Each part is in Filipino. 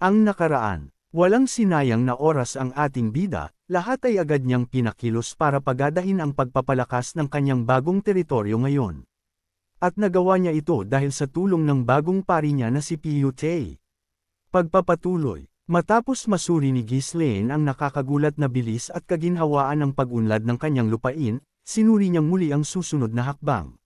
Ang nakaraan. Walang sinayang na oras ang ating bida, lahat ay agad niyang pinakilos para pagadahin ang pagpapalakas ng kanyang bagong teritoryo ngayon. At nagawa niya ito dahil sa tulong ng bagong pari niya na si Piyute. Pagpapatuloy. Matapos masuri ni Ghislaine ang nakakagulat na bilis at kaginhawaan ng pag-unlad ng kanyang lupain, sinuri niyang muli ang susunod na hakbang.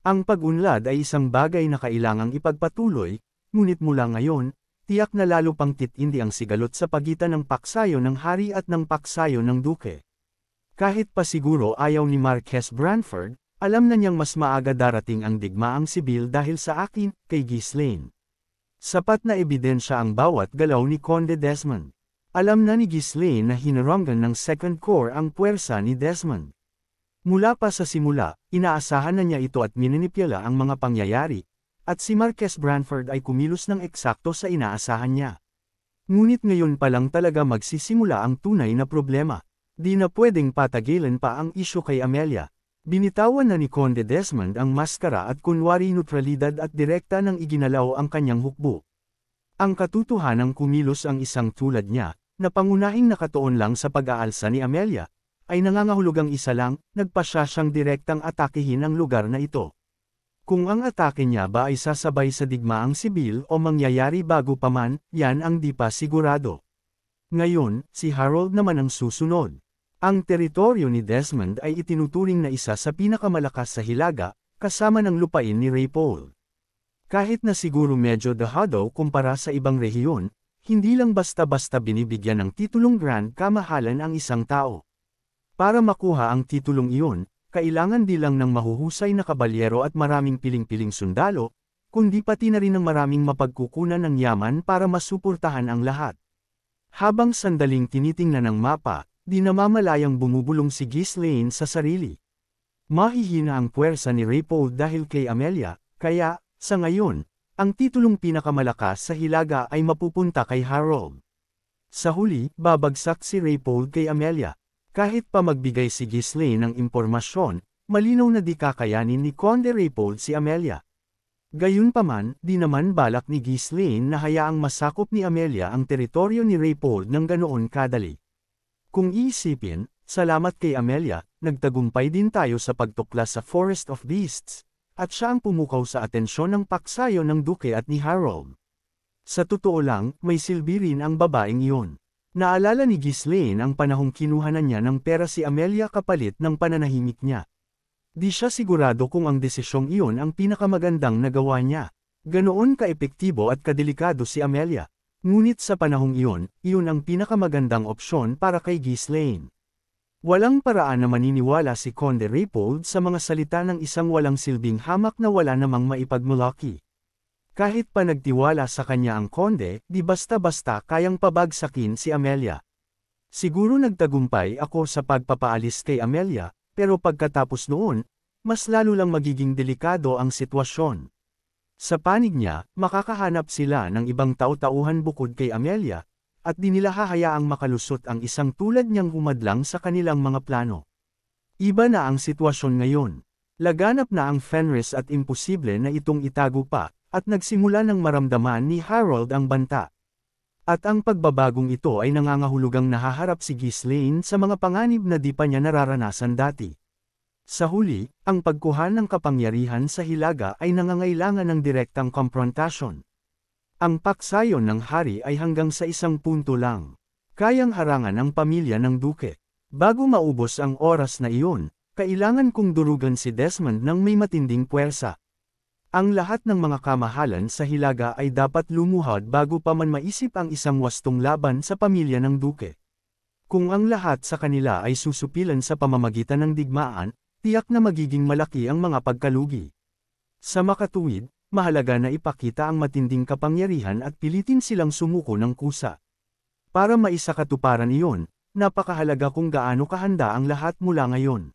Ang pag-unlad ay isang bagay na kailangang ipagpatuloy, ngunit mula ngayon, tiyak na lalo pang titindi ang sigalot sa pagitan ng paksayo ng hari at ng paksayo ng duke. Kahit pa siguro ayaw ni Marquess Branford, alam na niyang mas maaga darating ang digmaang sibil dahil sa akin, kay Ghislaine. Sapat na ebidensya ang bawat galaw ni Conde Desmond. Alam na ni Ghislaine na hinarangan ng Second Corps ang puwersa ni Desmond. Mula pa sa simula, inaasahan na niya ito at minanipyala ang mga pangyayari, at si Marquess Branford ay kumilos ng eksakto sa inaasahan niya. Ngunit ngayon pa lang talaga magsisimula ang tunay na problema. Di na pwedeng patagilan pa ang isyu kay Amelia. Binitawan na ni Conde Desmond ang maskara at kunwari neutralidad at direkta nang iginalaw ang kanyang hukbo. Ang katotohanang kumilos ang isang tulad niya, na pangunahing nakatuon lang sa pag-aalsa ni Amelia, ay nangangahulugang isa lang, nagpasya siyang direktang atakihin ang lugar na ito. Kung ang atake niya ba ay sasabay sa digmaang sibil o mangyayari bago pa man, yan ang di pa sigurado. Ngayon, si Harold naman ang susunod. Ang teritoryo ni Desmond ay itinuturing na isa sa pinakamalakas sa Hilaga, kasama ng lupain ni Raypole. Kahit na siguro medyo dahado kumpara sa ibang rehiyon, hindi lang basta-basta binibigyan ng titulong Grand Kamahalan ang isang tao. Para makuha ang titulong iyon, kailangan di lang ng mahuhusay na kabalyero at maraming piling-piling sundalo, kundi pati na rin ng maraming mapagkukunan ng yaman para masuportahan ang lahat. Habang sandaling tinitingnan ng mapa, di namamalayang bumubulong si Ghislaine sa sarili. Mahihina ang puwersa ni Raypole dahil kay Amelia, kaya, sa ngayon, ang titulong pinakamalakas sa Hilaga ay mapupunta kay Harold. Sa huli, babagsak si Raypole kay Amelia. Kahit pa magbigay si Ghislaine ng impormasyon, malinaw na di kakayanin ni Conde Raypole si Amelia. Gayunpaman, di naman balak ni Ghislaine na hayaang masakop ni Amelia ang teritoryo ni Raypole ng ganoon kadali. Kung iisipin, salamat kay Amelia, nagtagumpay din tayo sa pagtuklas sa Forest of Beasts, at siya ang pumukaw sa atensyon ng paksayo ng Duke at ni Harold. Sa totoo lang, may silbi rin ang babaeng iyon. Naalala ni Ghislaine ang panahong kinuhanan niya ng pera si Amelia kapalit ng pananahimik niya. Di siya sigurado kung ang desisyong iyon ang pinakamagandang nagawa niya. Ganoon ka-epektibo at kadelikado si Amelia. Ngunit sa panahong iyon, iyon ang pinakamagandang opsyon para kay Ghislaine. Walang paraan na maniniwala si Conde Raypole sa mga salita ng isang walang silbing hamak na wala namang maipagmulaki. Kahit pa nagtiwala sa kanya ang konde, di basta-basta kayang pabagsakin si Amelia. Siguro nagtagumpay ako sa pagpapaalis kay Amelia, pero pagkatapos noon, mas lalo lang magiging delikado ang sitwasyon. Sa panig niya, makakahanap sila ng ibang tau-tauhan bukod kay Amelia, at di nila hahayaang makalusot ang isang tulad niyang humadlang sa kanilang mga plano. Iba na ang sitwasyon ngayon. Laganap na ang Fenris at imposible na itong itago pa. At nagsimula ng maramdaman ni Harold ang banta. At ang pagbabagong ito ay nangangahulugang nahaharap si Ghislaine sa mga panganib na di pa niya nararanasan dati. Sa huli, ang pagkuha ng kapangyarihan sa Hilaga ay nangangailangan ng direktang komprontasyon. Ang paksayon ng hari ay hanggang sa isang punto lang. Kayang harangan ang pamilya ng duke. Bago maubos ang oras na iyon, kailangan kong durugan si Desmond ng may matinding puwersa. Ang lahat ng mga kamahalan sa Hilaga ay dapat lumuhad bago pa man maisip ang isang wastong laban sa pamilya ng duke. Kung ang lahat sa kanila ay susupilan sa pamamagitan ng digmaan, tiyak na magiging malaki ang mga pagkalugi. Sa makatuwid, mahalaga na ipakita ang matinding kapangyarihan at pilitin silang sumuko ng kusa. Para maisakatuparan iyon, napakahalaga kung gaano kahanda ang lahat mula ngayon.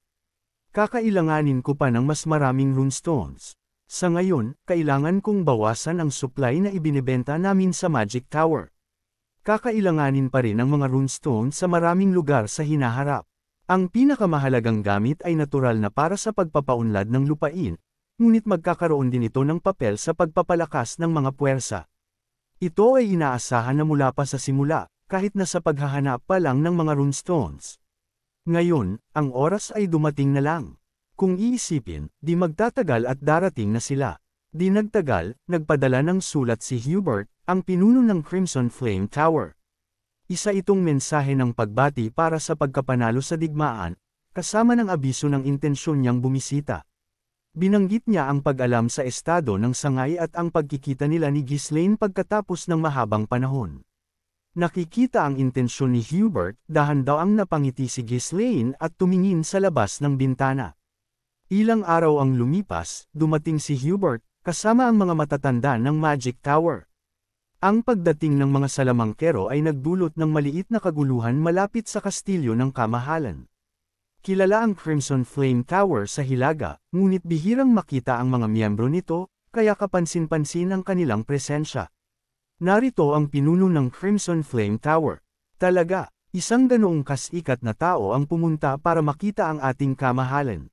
Kakailanganin ko pa ng mas maraming runestones. Sa ngayon, kailangan kong bawasan ang supply na ibinebenta namin sa Magic Tower. Kakailanganin pa rin ang mga runestone sa maraming lugar sa hinaharap. Ang pinakamahalagang gamit ay natural na para sa pagpapaunlad ng lupain, ngunit magkakaroon din ito ng papel sa pagpapalakas ng mga puwersa. Ito ay inaasahan na mula pa sa simula, kahit na sa paghahanap pa lang ng mga runestones. Ngayon, ang oras ay dumating na lang. Kung iisipin, di magtatagal at darating na sila. Di nagtagal, nagpadala ng sulat si Hubert, ang pinuno ng Crimson Flame Tower. Isa itong mensahe ng pagbati para sa pagkapanalo sa digmaan, kasama ng abiso ng intensyon niyang bumisita. Binanggit niya ang pag-alam sa estado ng sangay at ang pagkikita nila ni Ghislaine pagkatapos ng mahabang panahon. Nakikita ang intensyon ni Hubert, dahan daw ang napangiti si Ghislaine at tumingin sa labas ng bintana. Ilang araw ang lumipas, dumating si Hubert, kasama ang mga matatanda ng Magic Tower. Ang pagdating ng mga salamangkero ay nagdulot ng maliit na kaguluhan malapit sa kastilyo ng kamahalan. Kilala ang Crimson Flame Tower sa Hilaga, ngunit bihirang makita ang mga miyembro nito, kaya kapansin-pansin ang kanilang presensya. Narito ang pinuno ng Crimson Flame Tower. Talaga, isang ganoong kasikat na tao ang pumunta para makita ang ating kamahalan.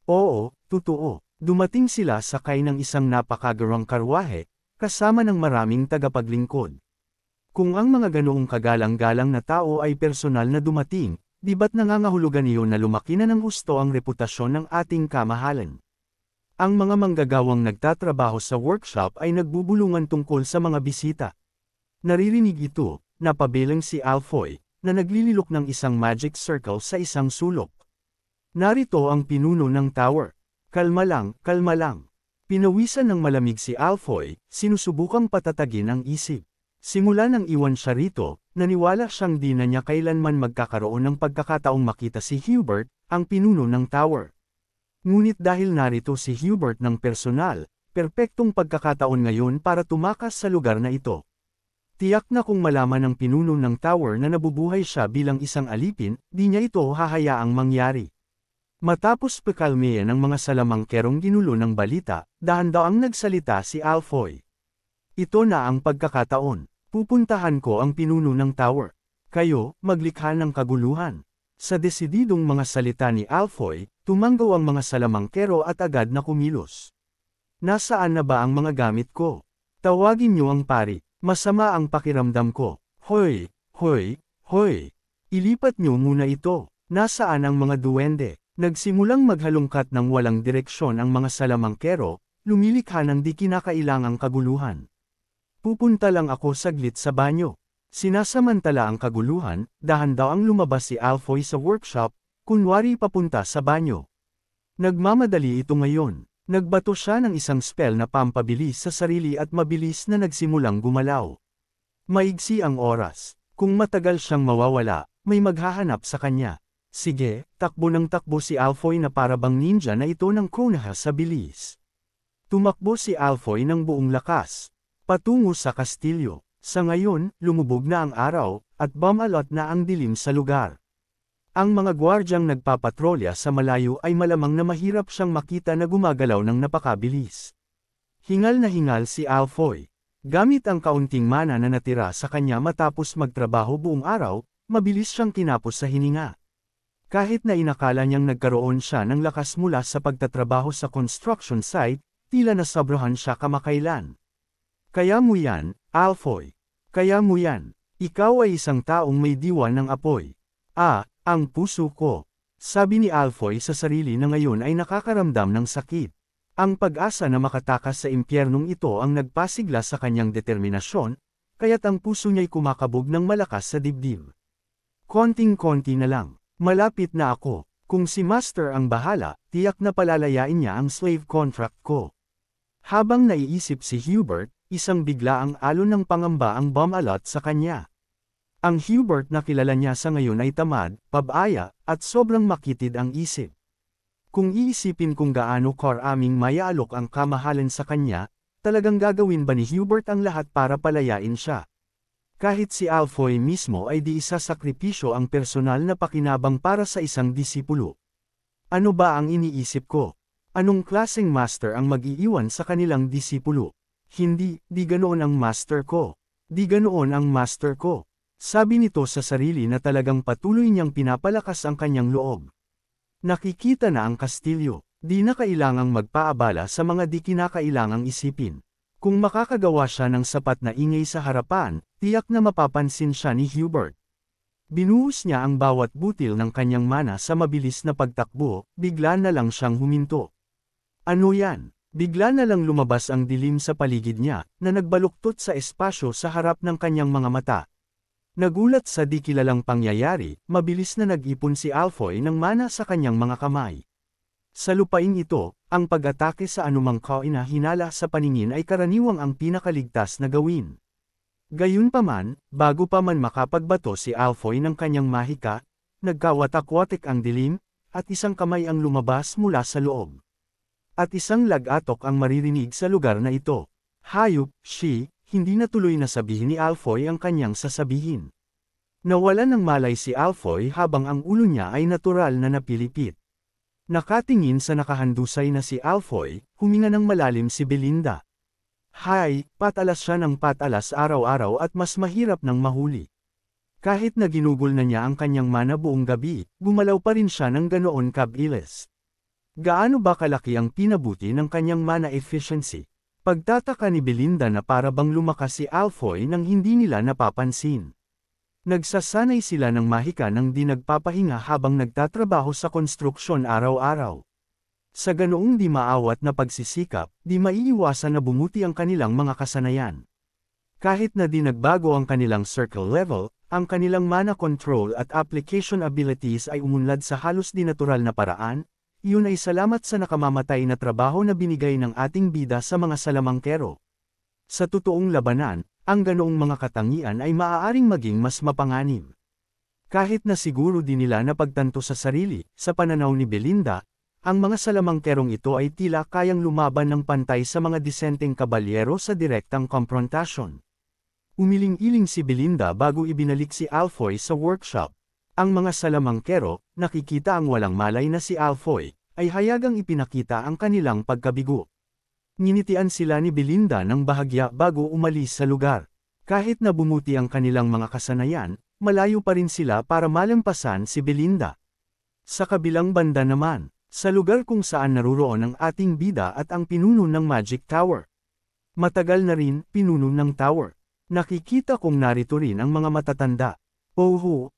Oo, totoo. Dumating sila sakay ng isang napakagarang karwahe, kasama ng maraming tagapaglingkod. Kung ang mga ganoong kagalang-galang na tao ay personal na dumating, di ba't nangangahulugan iyon na lumaki na ng husto ang reputasyon ng ating kamahalan? Ang mga manggagawang nagtatrabaho sa workshop ay nagbubulungan tungkol sa mga bisita. Naririnig ito, napabilang si Alfoy, na naglililok ng isang magic circle sa isang sulok. Narito ang pinuno ng tower. Kalma lang, kalma lang. Pinawisan ng malamig si Alfoy, sinusubukang patatagin ang isip. Simula nang iwan siya rito, naniwala siyang di na niya kailanman magkakaroon ng pagkakataong makita si Hubert, ang pinuno ng tower. Ngunit dahil narito si Hubert ng personal, perpektong pagkakataon ngayon para tumakas sa lugar na ito. Tiyak na kung malaman ng pinuno ng tower na nabubuhay siya bilang isang alipin, di niya ito hahayaang mangyari. Matapos pekalmeyan ng mga salamangkerong ginulo ng balita, dahan-daang nagsalita si Alfoy. Ito na ang pagkakataon. Pupuntahan ko ang pinuno ng tower. Kayo, maglikha ng kaguluhan. Sa desididong mga salita ni Alfoy, tumanggaw ang mga salamangkero at agad na kumilos. Nasaan na ba ang mga gamit ko? Tawagin niyo ang pari. Masama ang pakiramdam ko. Hoy, hoy, hoy. Ilipat niyo muna ito. Nasaan ang mga duwende? Nagsimulang maghalungkat ng walang direksyon ang mga salamangkero, lumilikha ng di kinakailangang kaguluhan. Pupunta lang ako saglit sa banyo. Sinasamantala ang kaguluhan, dahan-dahang lumabas si Alfoy sa workshop, kunwari papunta sa banyo. Nagmamadali ito ngayon. Nagbato siya ng isang spell na pampabilis sa sarili at mabilis na nagsimulang gumalaw. Maigsi ang oras. Kung matagal siyang mawawala, may maghahanap sa kanya. Sige, takbo ng takbo si Alfoy na parabang ninja na ito ng Konoha sa bilis. Tumakbo si Alfoy ng buong lakas. Patungo sa kastilyo. Sa ngayon, lumubog na ang araw, at bumalot na ang dilim sa lugar. Ang mga gwardyang nagpapatrolya sa malayo ay malamang na mahirap siyang makita na gumagalaw ng napakabilis. Hingal na hingal si Alfoy. Gamit ang kaunting mana na natira sa kanya matapos magtrabaho buong araw, mabilis siyang kinapos sa hininga. Kahit na inakala niyang nagkaroon siya ng lakas mula sa pagtatrabaho sa construction site, tila nasobrahan siya kamakailan. Kaya mo yan, Alfoy. Kaya mo yan. Ikaw ay isang taong may diwa ng apoy. Ang puso ko. Sabi ni Alfoy sa sarili na ngayon ay nakakaramdam ng sakit. Ang pag-asa na makatakas sa impyernong ito ang nagpasigla sa kanyang determinasyon, kaya't ang puso niya'y kumakabog ng malakas sa dibdib. Konting-konti na lang. Malapit na ako. Kung si Master ang bahala, tiyak na palalayain niya ang slave contract ko. Habang naiisip si Hubert, isang biglaang alon ng pangamba ang bumalot sa kanya. Ang Hubert na kilala niya sa ngayon ay tamad, pabaya, at sobrang makitid ang isip. Kung iisipin kung gaano karaming mayaalok ang kamahalan sa kanya, talagang gagawin ba ni Hubert ang lahat para palayain siya? Kahit si Alfoy mismo ay di isasakripisyo ang personal na pakinabang para sa isang disipulo. Ano ba ang iniisip ko? Anong klaseng master ang mag-iiwan sa kanilang disipulo? Hindi, di ganoon ang master ko. Di ganoon ang master ko. Sabi nito sa sarili na talagang patuloy niyang pinapalakas ang kanyang loob. Nakikita na ang kastilyo. Di na kailangang magpaabala sa mga di kinakailangang isipin. Kung makakagawa siya ng sapat na ingay sa harapan, tiyak na mapapansin siya ni Hubert. Binuhos niya ang bawat butil ng kanyang mana sa mabilis na pagtakbo, bigla na lang siyang huminto. Ano yan? Bigla na lang lumabas ang dilim sa paligid niya, na nagbaluktot sa espasyo sa harap ng kanyang mga mata. Nagulat sa di kilalang pangyayari, mabilis na nag-ipon si Alfoy ng mana sa kanyang mga kamay. Sa lupaing ito, ang pag-atake sa anumang kaina hinala sa paningin ay karaniwang ang pinakaligtas na gawin. Gayunpaman, bago pa man makapagbato si Alfoy ng kanyang mahika, nagkawatak-watik ang dilim, at isang kamay ang lumabas mula sa loob. At isang lag-atok ang maririnig sa lugar na ito. Hayop, hindi na tuloy na sabihin ni Alfoy ang kanyang sasabihin. Nawalan ng malay si Alfoy habang ang ulo niya ay natural na napilipit. Nakatingin sa nakahandusay na si Alfoy, huminga ng malalim si Belinda. Patalas siya ng patalas araw-araw at mas mahirap ng mahuli. Kahit na ginugol na niya ang kanyang mana buong gabi, gumalaw pa rin siya ng ganoon kabilis. Gaano ba kalaki ang pinabuti ng kanyang mana efficiency? Pagtataka ni Belinda na para bang lumakas si Alfoy nang hindi nila napapansin. Nagsasanay sila ng mahika nang di nagpapahinga habang nagtatrabaho sa konstruksyon araw-araw. Sa ganoong di maawat na pagsisikap, di maiiwasan na bumuti ang kanilang mga kasanayan. Kahit na di nagbago ang kanilang circle level, ang kanilang mana control at application abilities ay umunlad sa halos di natural na paraan. Iyon ay salamat sa nakamamatay na trabaho na binigay ng ating bida sa mga salamangkero. Sa totoong labanan, ang ganoong mga katangian ay maaaring maging mas mapanganib. Kahit na siguro di nila napagtanto sa sarili, sa pananaw ni Belinda, ang mga salamangkerong ito ay tila kayang lumaban ng pantay sa mga disenteng kabalyero sa direktang komprontasyon. Umiling-iling si Belinda bago ibinalik si Alfoy sa workshop. Ang mga salamangkero, nakikita ang walang malay na si Alfoy, ay hayagang ipinakita ang kanilang pagkabigo. Nginitian sila ni Belinda ng bahagya bago umalis sa lugar. Kahit na bumuti ang kanilang mga kasanayan, malayo pa rin sila para malampasan si Belinda. Sa kabilang banda naman, sa lugar kung saan naruroon ang ating bida at ang pinuno ng Magic Tower. Matagal na rin, pinuno ng tower. Nakikita kong narito rin ang mga matatanda. Oo.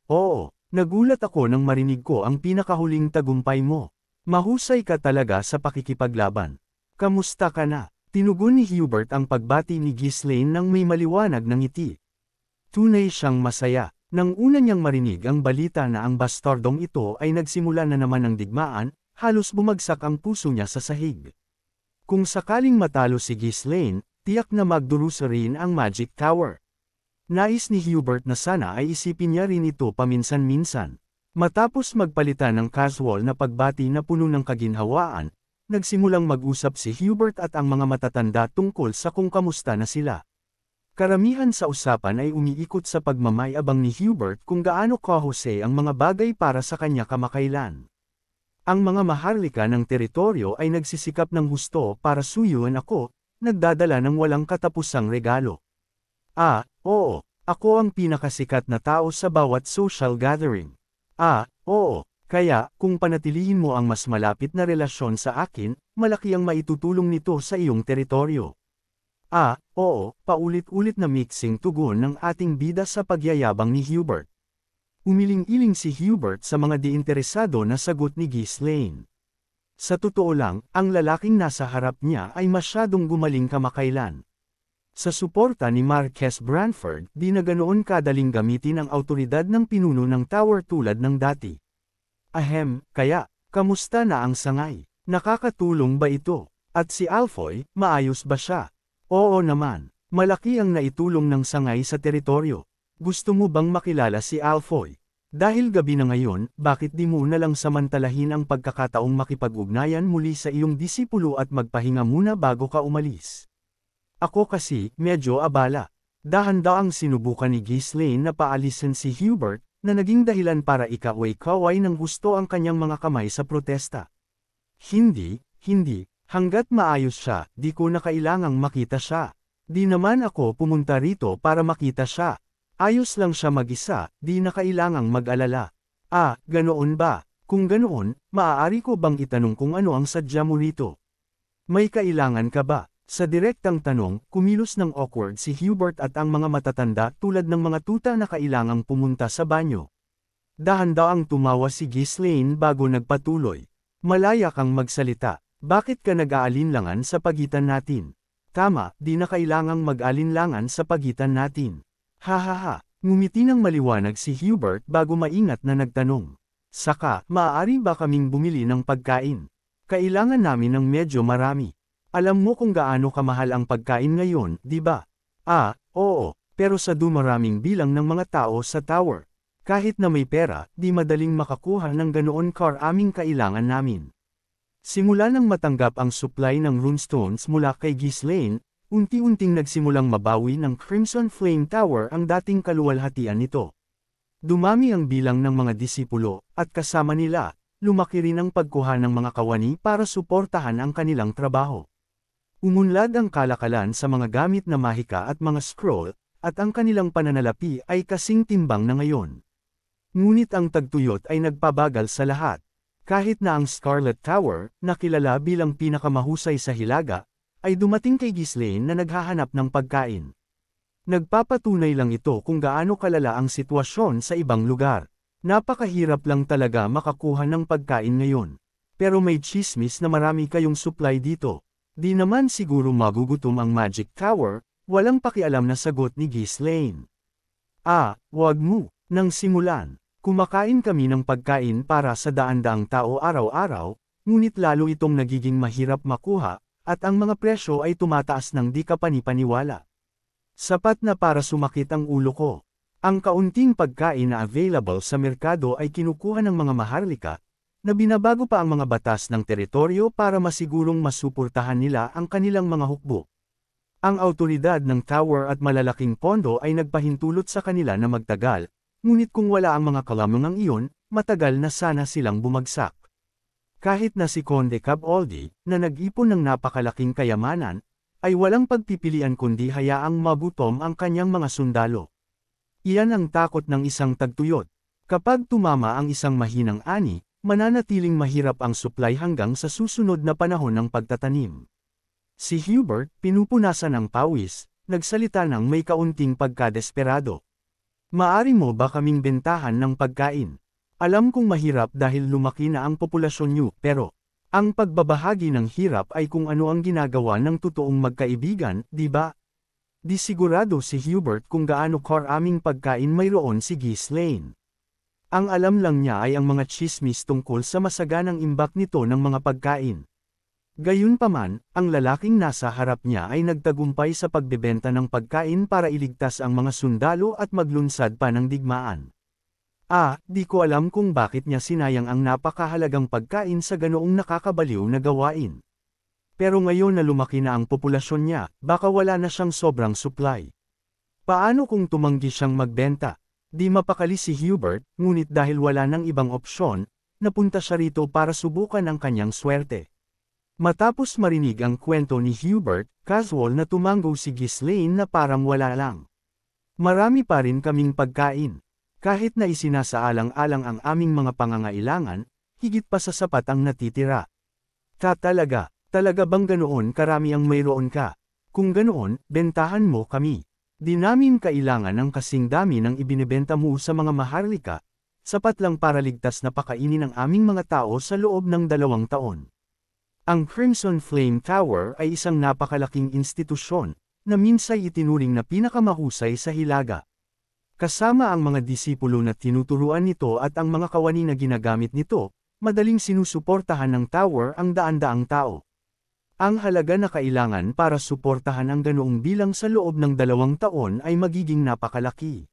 Nagulat ako nang marinig ko ang pinakahuling tagumpay mo. Mahusay ka talaga sa pakikipaglaban. Kamusta ka na? Tinugon ni Hubert ang pagbati ni Ghislaine nang may maliwanag ng ngiti. Tunay siyang masaya. Nang una niyang marinig ang balita na ang bastardong ito ay nagsimula na naman ng digmaan, halos bumagsak ang puso niya sa sahig. Kung sakaling matalo si Ghislaine, tiyak na magdurusa rin ang Magic Tower. Nais ni Hubert na sana ay isipin niya rin ito paminsan-minsan. Matapos magpalitan ng casual na pagbati na puno ng kaginhawaan, nagsimulang mag-usap si Hubert at ang mga matatanda tungkol sa kung kamusta na sila. Karamihan sa usapan ay umiikot sa pagmamayabang ni Hubert kung gaano kahusay ang mga bagay para sa kanya kamakailan. Ang mga maharlika ng teritoryo ay nagsisikap ng husto para suyuan ako, nagdadala ng walang katapusang regalo. Oo, ako ang pinakasikat na tao sa bawat social gathering. Oo, kaya, kung panatilihin mo ang mas malapit na relasyon sa akin, malaki ang maitutulong nito sa iyong teritoryo. Oo, paulit-ulit na mixing tugon ng ating bida sa pagyayabang ni Hubert. Umiling-iling si Hubert sa mga diinteresado na sagot ni Ghislaine. Sa totoo lang, ang lalaking nasa harap niya ay masyadong gumaling kamakailan. Sa suporta ni Marquess Branford, di na ganoon kadaling gamitin ang awtoridad ng pinuno ng tower tulad ng dati. Kaya, kamusta na ang sangay? Nakakatulong ba ito? At si Alfoy, maayos ba siya? Oo naman, malaki ang naitulong ng sangay sa teritoryo. Gusto mo bang makilala si Alfoy? Dahil gabi na ngayon, bakit di mo na lang samantalahin ang pagkakataong makipag-ugnayan muli sa iyong disipulo at magpahinga muna bago ka umalis? Ako kasi, medyo abala. Dahan-daang sinubukan ni Ghislaine na paalisin si Hubert, na naging dahilan para ikaway-kaway ng gusto ang kanyang mga kamay sa protesta. Hindi, hanggat maayos siya, di ko na kailangang makita siya. Di naman ako pumunta rito para makita siya. Ayos lang siya mag-isa, di na kailangang mag-alala. Ganoon ba? Kung ganoon, maaari ko bang itanong kung ano ang sadya mo rito? May kailangan ka ba? Sa direktang tanong, kumilos ng awkward si Hubert at ang mga matatanda tulad ng mga tuta na kailangang pumunta sa banyo. Dahan-daang tumawa si Ghislaine bago nagpatuloy. Malaya kang magsalita. Bakit ka nag-aalinlangan sa pagitan natin? Tama, di na kailangang mag-alinlangan sa pagitan natin. Hahaha, ngumiti ng maliwanag si Hubert bago maingat na nagtanong. Saka, maaari ba kaming bumili ng pagkain? Kailangan namin ng medyo marami. Alam mo kung gaano kamahal ang pagkain ngayon, di ba? Oo, pero sa dumaraming bilang ng mga tao sa tower. Kahit na may pera, di madaling makakuha ng ganoon karaming kailangan namin. Simula nang matanggap ang supply ng runestones mula kay Ghislaine, unti-unting nagsimulang mabawi ng Crimson Flame Tower ang dating kaluwalhatian nito. Dumami ang bilang ng mga disipulo, at kasama nila, lumaki rin ang pagkuha ng mga kawani para suportahan ang kanilang trabaho. Umunlad ang kalakalan sa mga gamit na mahika at mga scroll, at ang kanilang pananalapi ay kasing timbang na ngayon. Ngunit ang tagtuyot ay nagpabagal sa lahat. Kahit na ang Scarlet Tower, na kilala bilang pinakamahusay sa Hilaga, ay dumating kay Ghislaine na naghahanap ng pagkain. Nagpapatunay lang ito kung gaano kalala ang sitwasyon sa ibang lugar. Napakahirap lang talaga makakuha ng pagkain ngayon. Pero may chismis na marami kayong supply dito. Di naman siguro magugutom ang Magic Tower, walang pakialam na sagot ni Ghislaine. Wag mo, nang simulan. Kumakain kami ng pagkain para sa daan-daang tao araw-araw, ngunit lalo itong nagiging mahirap makuha, at ang mga presyo ay tumataas ng di kapanipaniwala. Sapat na para sumakit ang ulo ko. Ang kaunting pagkain na available sa merkado ay kinukuha ng mga maharlika, na binabago pa ang mga batas ng teritoryo para masigurong masuportahan nila ang kanilang mga hukbo. Ang awtoridad ng tower at malalaking pondo ay nagpahintulot sa kanila na magtagal, ngunit kung wala ang mga kalamangang iyon, matagal na sana silang bumagsak. Kahit na si Conde Caboldi, na nag-ipon ng napakalaking kayamanan, ay walang pagpipilian kundi hayaang magutom ang kanyang mga sundalo. Iyan ang takot ng isang tagtuyot. Kapag tumama ang isang mahinang ani, mananatiling mahirap ang supply hanggang sa susunod na panahon ng pagtatanim. Si Hubert, pinupunasan ng pawis, nagsalita ng may kaunting pagkadesperado. Maari mo ba kaming bentahan ng pagkain? Alam kong mahirap dahil lumaki na ang populasyon niyo, pero ang pagbabahagi ng hirap ay kung ano ang ginagawa ng totoong magkaibigan, di ba? Di sigurado si Hubert kung gaano karaming pagkain mayroon si Ghislaine. Ang alam lang niya ay ang mga chismis tungkol sa masaganang imbak nito ng mga pagkain. Gayunpaman, ang lalaking nasa harap niya ay nagtagumpay sa pagbebenta ng pagkain para iligtas ang mga sundalo at maglunsad pa ng digmaan. Di ko alam kung bakit niya sinayang ang napakahalagang pagkain sa ganoong nakakabaliw na gawain. Pero ngayon na lumaki na ang populasyon niya, baka wala na siyang sobrang supply. Paano kung tumanggi siyang magbenta? Di mapakali si Hubert, ngunit dahil wala nang ibang opsyon, napunta siya rito para subukan ang kanyang swerte. Matapos marinig ang kwento ni Hubert, casual na tumango si Ghislaine na parang wala lang. Marami pa rin kaming pagkain. Kahit na isinasaalang-alang ang aming mga pangangailangan, higit pa sa sapat ang natitira. Talaga bang ganoon karami ang mayroon ka? Kung ganoon, bentahan mo kami. Di namin kailangan ng kasing dami ng ibinebenta mo sa mga maharlika, sapat lang para ligtas na pakainin ang aming mga tao sa loob ng 2 taon. Ang Crimson Flame Tower ay isang napakalaking institusyon, na minsay itinuring na pinakamahusay sa Hilaga. Kasama ang mga disipulo na tinuturuan nito at ang mga kawani na ginagamit nito, madaling sinusuportahan ng tower ang daan-daang tao. Ang halaga na kailangan para suportahan ang ganoong bilang sa loob ng 2 taon ay magiging napakalaki.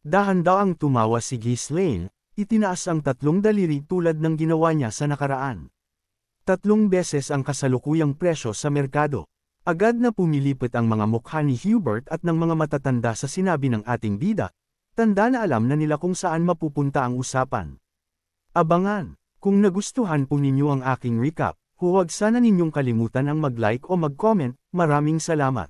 Dahan-daang tumawa si Ghislaine, itinaas ang 3 daliri tulad ng ginawa niya sa nakaraan. 3 beses ang kasalukuyang presyo sa merkado. Agad na pumilipit ang mga mukha ni Hubert at ng mga matatanda sa sinabi ng ating bida, tanda na alam na nila kung saan mapupunta ang usapan. Abangan! Kung nagustuhan po ninyo ang aking recap, huwag sana ninyong kalimutan ang mag-like o mag-comment. Maraming salamat.